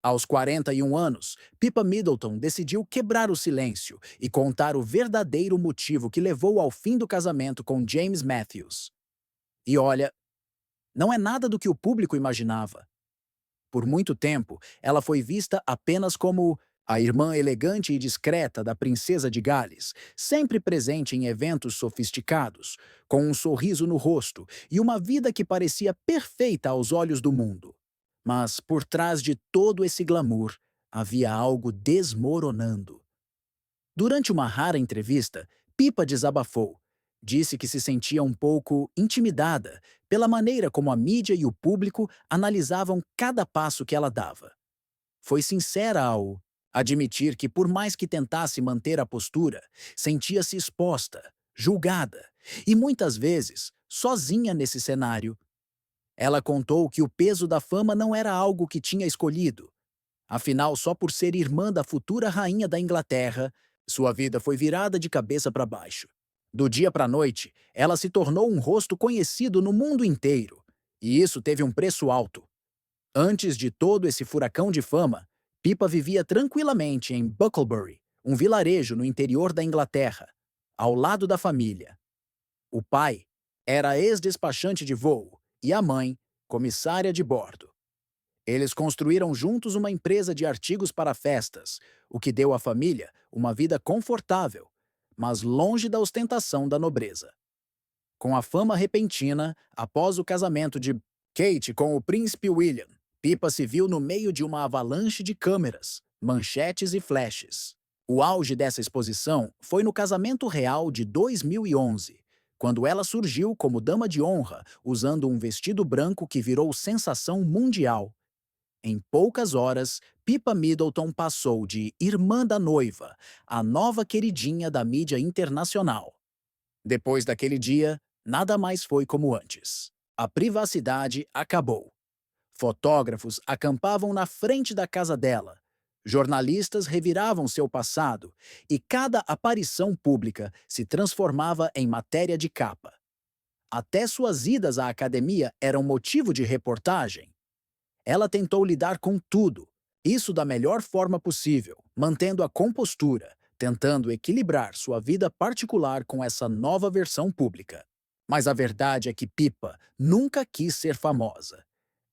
Aos 41 anos, Pippa Middleton decidiu quebrar o silêncio e contar o verdadeiro motivo que levou ao fim do casamento com James Matthews. E olha, não é nada do que o público imaginava. Por muito tempo, ela foi vista apenas como a irmã elegante e discreta da princesa de Gales, sempre presente em eventos sofisticados, com um sorriso no rosto e uma vida que parecia perfeita aos olhos do mundo. Mas por trás de todo esse glamour, havia algo desmoronando. Durante uma rara entrevista, Pippa desabafou. Disse que se sentia um pouco intimidada pela maneira como a mídia e o público analisavam cada passo que ela dava. Foi sincera ao admitir que, por mais que tentasse manter a postura, sentia-se exposta, julgada e muitas vezes sozinha nesse cenário. Ela contou que o peso da fama não era algo que tinha escolhido. Afinal, só por ser irmã da futura rainha da Inglaterra, sua vida foi virada de cabeça para baixo. Do dia para a noite, ela se tornou um rosto conhecido no mundo inteiro. E isso teve um preço alto. Antes de todo esse furacão de fama, Pippa vivia tranquilamente em Bucklebury, um vilarejo no interior da Inglaterra, ao lado da família. O pai era ex-despachante de voo e a mãe, comissária de bordo. Eles construíram juntos uma empresa de artigos para festas, o que deu à família uma vida confortável, mas longe da ostentação da nobreza. Com a fama repentina, após o casamento de Kate com o príncipe William, Pippa se viu no meio de uma avalanche de câmeras, manchetes e flashes. O auge dessa exposição foi no casamento real de 2011, quando ela surgiu como dama de honra usando um vestido branco que virou sensação mundial. Em poucas horas, Pippa Middleton passou de irmã da noiva a nova queridinha da mídia internacional. Depois daquele dia, nada mais foi como antes. A privacidade acabou. Fotógrafos acampavam na frente da casa dela. Jornalistas reviravam seu passado e cada aparição pública se transformava em matéria de capa. Até suas idas à academia eram motivo de reportagem. Ela tentou lidar com tudo, isso da melhor forma possível, mantendo a compostura, tentando equilibrar sua vida particular com essa nova versão pública. Mas a verdade é que Pippa nunca quis ser famosa.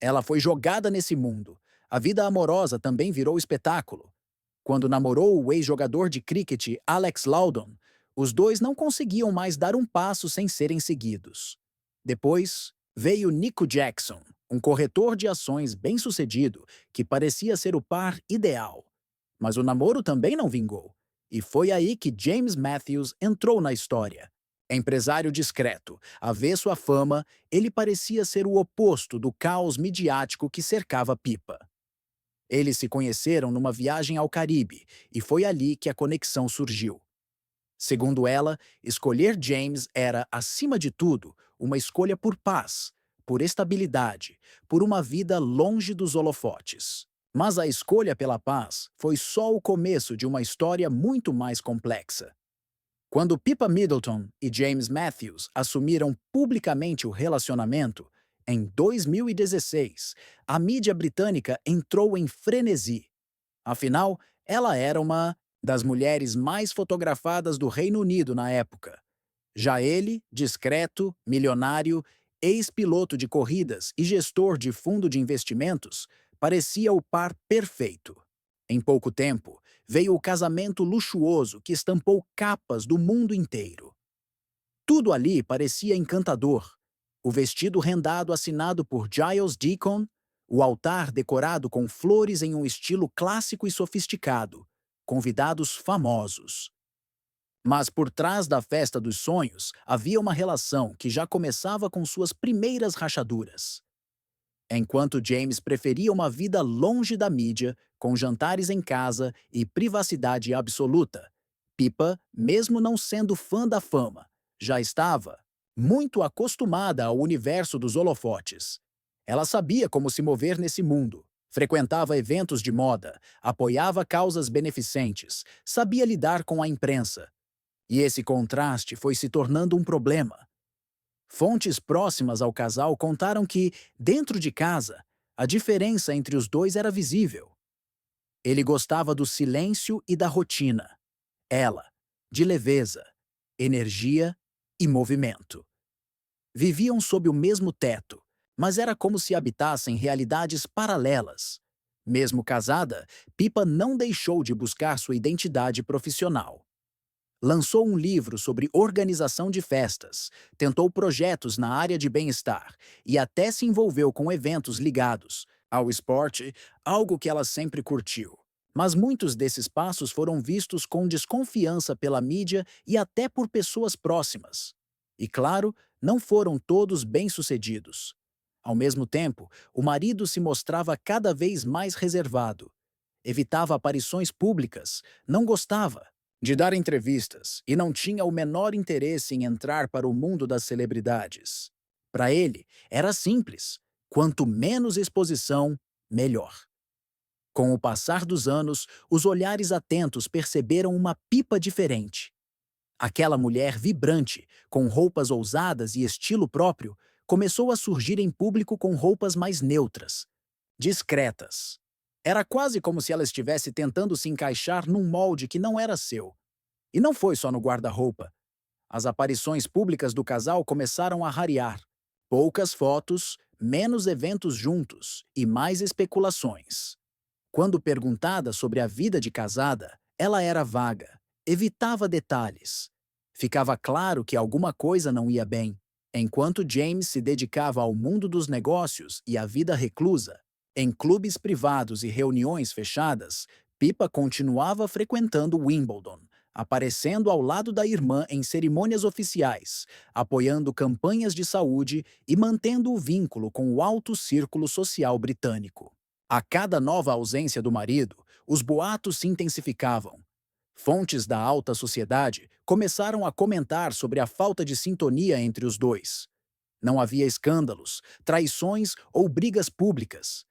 Ela foi jogada nesse mundo. A vida amorosa também virou espetáculo. Quando namorou o ex-jogador de cricket Alex Loudon, os dois não conseguiam mais dar um passo sem serem seguidos. Depois, veio Nico Jackson, um corretor de ações bem-sucedido que parecia ser o par ideal. Mas o namoro também não vingou. E foi aí que James Matthews entrou na história. Empresário discreto, avesso à fama, ele parecia ser o oposto do caos midiático que cercava Pippa. Eles se conheceram numa viagem ao Caribe e foi ali que a conexão surgiu. Segundo ela, escolher James era, acima de tudo, uma escolha por paz, por estabilidade, por uma vida longe dos holofotes. Mas a escolha pela paz foi só o começo de uma história muito mais complexa. Quando Pippa Middleton e James Matthews assumiram publicamente o relacionamento, em 2016, a mídia britânica entrou em frenesi. Afinal, ela era uma das mulheres mais fotografadas do Reino Unido na época. Já ele, discreto, milionário, ex-piloto de corridas e gestor de fundo de investimentos, parecia o par perfeito. Em pouco tempo, veio o casamento luxuoso que estampou capas do mundo inteiro. Tudo ali parecia encantador. O vestido rendado assinado por Giles Deacon, o altar decorado com flores em um estilo clássico e sofisticado, convidados famosos. Mas por trás da festa dos sonhos havia uma relação que já começava com suas primeiras rachaduras. Enquanto James preferia uma vida longe da mídia, com jantares em casa e privacidade absoluta, Pippa, mesmo não sendo fã da fama, já estava muito acostumada ao universo dos holofotes. Ela sabia como se mover nesse mundo, frequentava eventos de moda, apoiava causas beneficentes, sabia lidar com a imprensa. E esse contraste foi se tornando um problema. Fontes próximas ao casal contaram que, dentro de casa, a diferença entre os dois era visível. Ele gostava do silêncio e da rotina. Ela, de leveza, energia e movimento. Viviam sob o mesmo teto, mas era como se habitassem realidades paralelas. Mesmo casada, Pippa não deixou de buscar sua identidade profissional. Lançou um livro sobre organização de festas, tentou projetos na área de bem-estar e até se envolveu com eventos ligados ao esporte, algo que ela sempre curtiu. Mas muitos desses passos foram vistos com desconfiança pela mídia e até por pessoas próximas. E claro, não foram todos bem-sucedidos. Ao mesmo tempo, o marido se mostrava cada vez mais reservado. Evitava aparições públicas, não gostava de dar entrevistas e não tinha o menor interesse em entrar para o mundo das celebridades. Para ele, era simples: quanto menos exposição, melhor. Com o passar dos anos, os olhares atentos perceberam uma Pippa diferente. Aquela mulher vibrante, com roupas ousadas e estilo próprio, começou a surgir em público com roupas mais neutras, discretas. Era quase como se ela estivesse tentando se encaixar num molde que não era seu. E não foi só no guarda-roupa. As aparições públicas do casal começaram a rarear. Poucas fotos, menos eventos juntos e mais especulações. Quando perguntada sobre a vida de casada, ela era vaga, evitava detalhes. Ficava claro que alguma coisa não ia bem. Enquanto James se dedicava ao mundo dos negócios e à vida reclusa, em clubes privados e reuniões fechadas, Pippa continuava frequentando Wimbledon, aparecendo ao lado da irmã em cerimônias oficiais, apoiando campanhas de saúde e mantendo o vínculo com o alto círculo social britânico. A cada nova ausência do marido, os boatos se intensificavam. Fontes da alta sociedade começaram a comentar sobre a falta de sintonia entre os dois. Não havia escândalos, traições ou brigas públicas.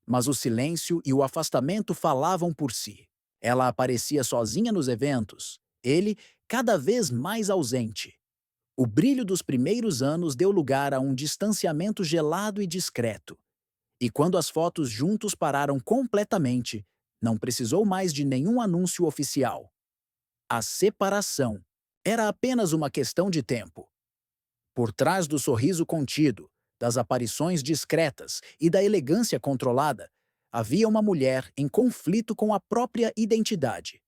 Mas o silêncio e o afastamento falavam por si. Ela aparecia sozinha nos eventos, ele cada vez mais ausente. O brilho dos primeiros anos deu lugar a um distanciamento gelado e discreto. E quando as fotos juntos pararam completamente, não precisou mais de nenhum anúncio oficial. A separação era apenas uma questão de tempo. Por trás do sorriso contido, das aparições discretas e da elegância controlada, havia uma mulher em conflito com a própria identidade.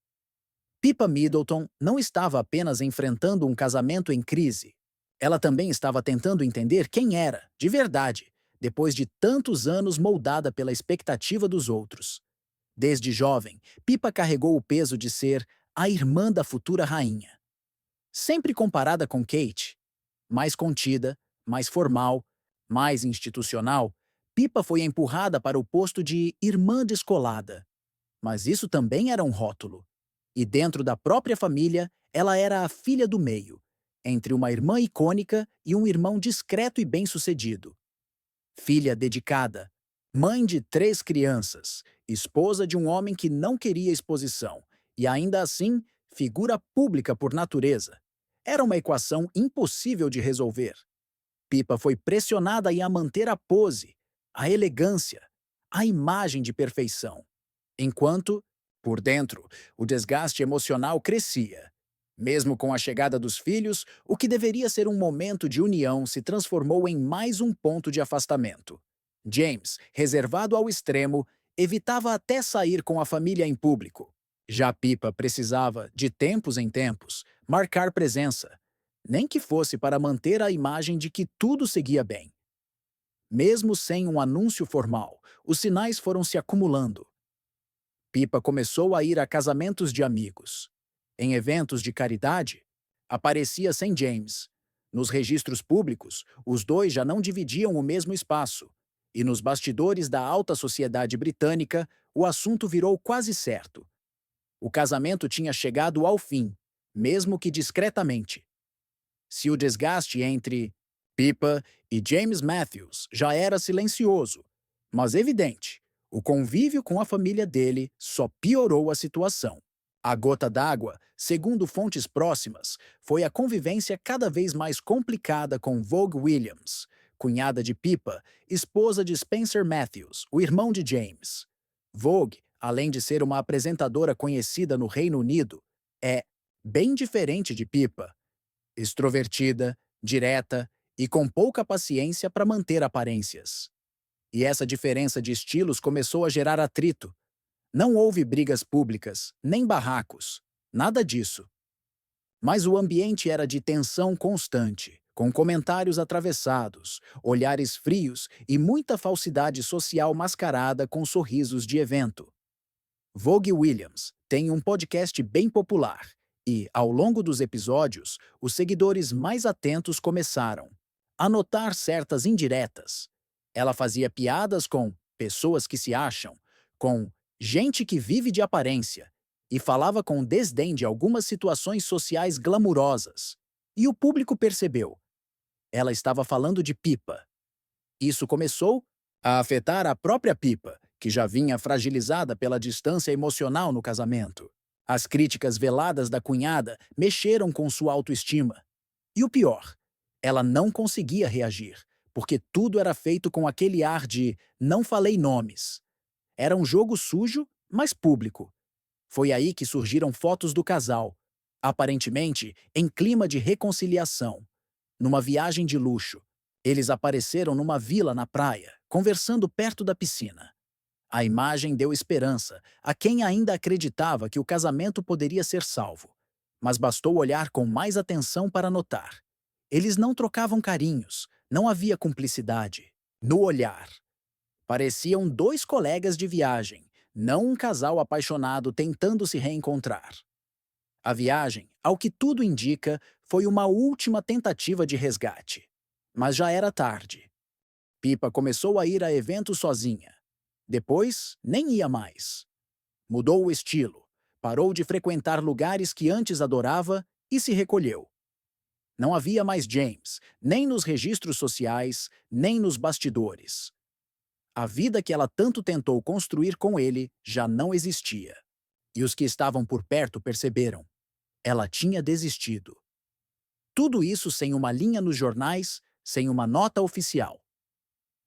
Pippa Middleton não estava apenas enfrentando um casamento em crise. Ela também estava tentando entender quem era, de verdade, depois de tantos anos moldada pela expectativa dos outros. Desde jovem, Pippa carregou o peso de ser a irmã da futura rainha. Sempre comparada com Kate, mais contida, mais formal, mais institucional, Pippa foi empurrada para o posto de irmã descolada. Mas isso também era um rótulo. E dentro da própria família, ela era a filha do meio, entre uma irmã icônica e um irmão discreto e bem-sucedido. Filha dedicada, mãe de 3 crianças, esposa de um homem que não queria exposição e, ainda assim, figura pública por natureza. Era uma equação impossível de resolver. Pippa foi pressionada a manter a pose, a elegância, a imagem de perfeição. Enquanto, por dentro, o desgaste emocional crescia. Mesmo com a chegada dos filhos, o que deveria ser um momento de união se transformou em mais um ponto de afastamento. James, reservado ao extremo, evitava até sair com a família em público. Já Pippa precisava, de tempos em tempos, marcar presença, nem que fosse para manter a imagem de que tudo seguia bem. Mesmo sem um anúncio formal, os sinais foram se acumulando. Pippa começou a ir a casamentos de amigos. Em eventos de caridade, aparecia sem James. Nos registros públicos, os dois já não dividiam o mesmo espaço. E nos bastidores da alta sociedade britânica, o assunto virou quase certo. O casamento tinha chegado ao fim, mesmo que discretamente. Se o desgaste entre Pippa e James Matthews já era silencioso, mas evidente, o convívio com a família dele só piorou a situação. A gota d'água, segundo fontes próximas, foi a convivência cada vez mais complicada com Vogue Williams, cunhada de Pippa, esposa de Spencer Matthews, o irmão de James. Vogue, além de ser uma apresentadora conhecida no Reino Unido, é bem diferente de Pippa, extrovertida, direta e com pouca paciência para manter aparências. E essa diferença de estilos começou a gerar atrito. Não houve brigas públicas, nem barracos, nada disso. Mas o ambiente era de tensão constante, com comentários atravessados, olhares frios e muita falsidade social mascarada com sorrisos de evento. Vogue Williams tem um podcast bem popular e, ao longo dos episódios, os seguidores mais atentos começaram a notar certas indiretas. Ela fazia piadas com pessoas que se acham, com gente que vive de aparência, e falava com desdém de algumas situações sociais glamurosas. E o público percebeu. Ela estava falando de Pippa. Isso começou a afetar a própria Pippa, que já vinha fragilizada pela distância emocional no casamento. As críticas veladas da cunhada mexeram com sua autoestima. E o pior, ela não conseguia reagir, porque tudo era feito com aquele ar de não falei nomes. Era um jogo sujo, mas público. Foi aí que surgiram fotos do casal, aparentemente em clima de reconciliação, numa viagem de luxo. Eles apareceram numa vila na praia, conversando perto da piscina. A imagem deu esperança a quem ainda acreditava que o casamento poderia ser salvo. Mas bastou olhar com mais atenção para notar. Eles não trocavam carinhos, não havia cumplicidade. No olhar. Pareciam dois colegas de viagem, não um casal apaixonado tentando se reencontrar. A viagem, ao que tudo indica, foi uma última tentativa de resgate. Mas já era tarde. Pippa começou a ir a eventos sozinha. Depois, nem ia mais. Mudou o estilo, parou de frequentar lugares que antes adorava e se recolheu. Não havia mais James, nem nos registros sociais, nem nos bastidores. A vida que ela tanto tentou construir com ele já não existia. E os que estavam por perto perceberam. Ela tinha desistido. Tudo isso sem uma linha nos jornais, sem uma nota oficial.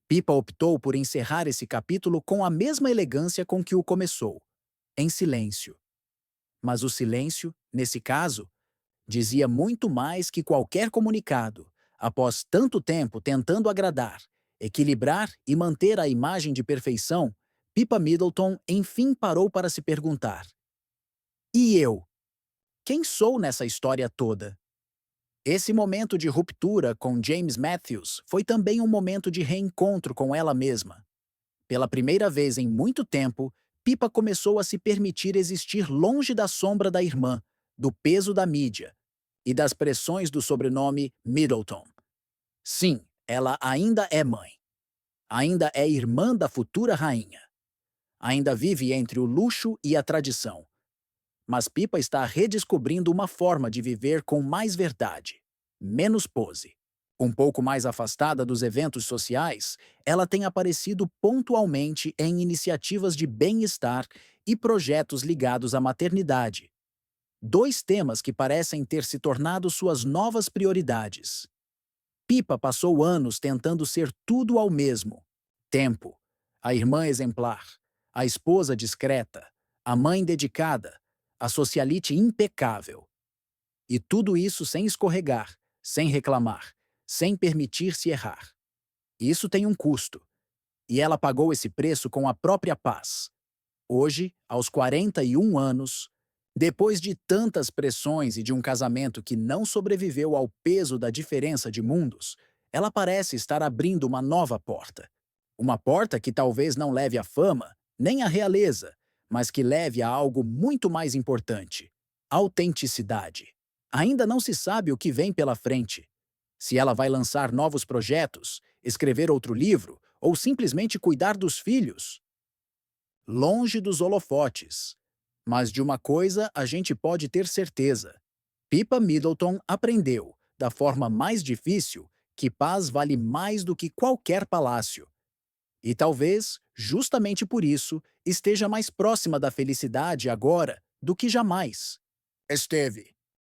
Pippa optou por encerrar esse capítulo com a mesma elegância com que o começou, em silêncio. Mas o silêncio, nesse caso, dizia muito mais que qualquer comunicado, após tanto tempo tentando agradar, equilibrar e manter a imagem de perfeição. Pippa Middleton enfim parou para se perguntar: e eu? Quem sou nessa história toda? Esse momento de ruptura com James Matthews foi também um momento de reencontro com ela mesma. Pela primeira vez em muito tempo, Pippa começou a se permitir existir longe da sombra da irmã, do peso da mídia e das pressões do sobrenome Middleton. Sim, ela ainda é mãe. Ainda é irmã da futura rainha. Ainda vive entre o luxo e a tradição. Mas Pippa está redescobrindo uma forma de viver com mais verdade, menos pose. Um pouco mais afastada dos eventos sociais, ela tem aparecido pontualmente em iniciativas de bem-estar e projetos ligados à maternidade. Dois temas que parecem ter se tornado suas novas prioridades. Pippa passou anos tentando ser tudo ao mesmo tempo. A irmã exemplar, a esposa discreta, a mãe dedicada, a socialite impecável. E tudo isso sem escorregar, sem reclamar, sem permitir-se errar. Isso tem um custo. E ela pagou esse preço com a própria paz. Hoje, aos 41 anos, depois de tantas pressões e de um casamento que não sobreviveu ao peso da diferença de mundos, ela parece estar abrindo uma nova porta. Uma porta que talvez não leve à fama, nem à realeza, mas que leve a algo muito mais importante: autenticidade. Ainda não se sabe o que vem pela frente. Se ela vai lançar novos projetos, escrever outro livro ou simplesmente cuidar dos filhos. Longe dos holofotes. Mas de uma coisa a gente pode ter certeza. Pippa Middleton aprendeu, da forma mais difícil, que paz vale mais do que qualquer palácio. E talvez, justamente por isso, esteja mais próxima da felicidade agora do que jamais esteve.